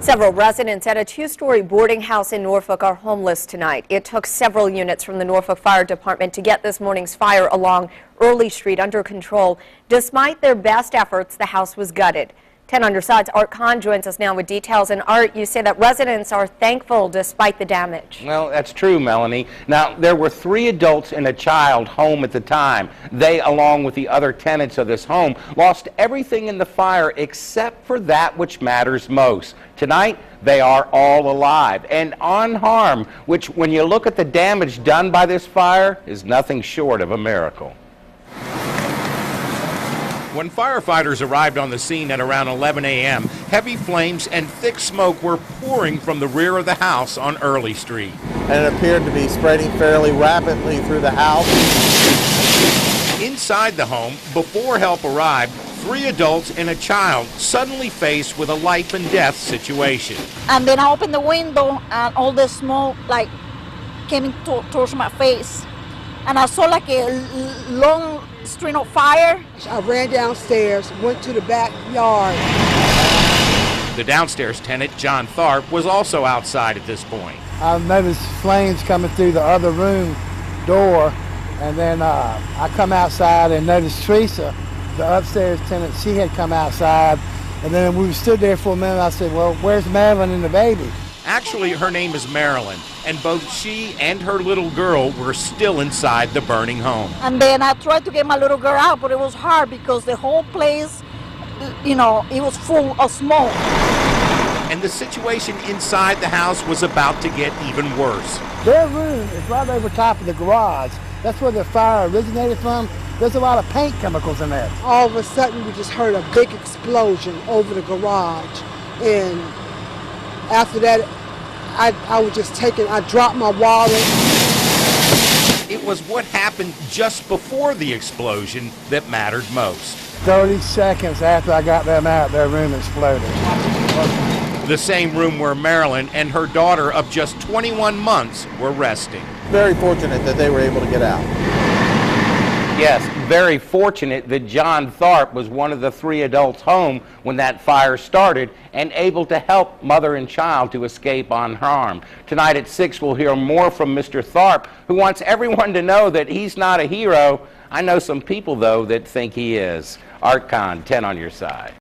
Several residents at a two-story boarding house in Norfolk are homeless tonight. It took several units from the Norfolk Fire Department to get this morning's fire along Early Street under control. Despite their best efforts, the house was gutted. 10 on your side's Art Kahn joins us now with details. And Art, you say that residents are thankful despite the damage. Well, that's true, Melanie. Now, there were 3 adults and a child home at the time. They, along with the other tenants of this home, lost everything in the fire except for that which matters most. Tonight, they are all alive and unharmed, which, when you look at the damage done by this fire, is nothing short of a miracle. When firefighters arrived on the scene at around 11 a.m., heavy flames and thick smoke were pouring from the rear of the house on Early Street. And it appeared to be spreading fairly rapidly through the house. Inside the home, before help arrived, 3 adults and a child suddenly faced with a life and death situation. And then I opened the window and all the smoke came towards my face. And I saw like a long string of fire. I ran downstairs, went to the backyard. The downstairs tenant, John Tharp, was also outside at this point. I noticed flames coming through the other room door, and then I come outside and noticed Teresa, the upstairs tenant, she had come outside, and then we stood there for a minute. I said, well, where's Marilyn and the baby? Actually, her name is Marilyn, and both she and her little girl were still inside the burning home. And then I tried to get my little girl out, but it was hard because the whole place, it was full of smoke. And the situation inside the house was about to get even worse. Their room is right over top of the garage. That's where the fire originated from. There's a lot of paint chemicals in there. All of a sudden, we just heard a big explosion over the garage. And after that, I was just taken, I dropped my wallet. It was what happened just before the explosion that mattered most. 30 seconds after I got them out, their room exploded. The same room where Marilyn and her daughter of just 21 months were resting. Very fortunate that they were able to get out. Yes, very fortunate that John Tharp was one of the 3 adults home when that fire started and able to help mother and child to escape unharmed. Tonight at 6, we'll hear more from Mr. Tharp, who wants everyone to know that he's not a hero. I know some people, though, that think he is. Art Kahn, 10 on your side.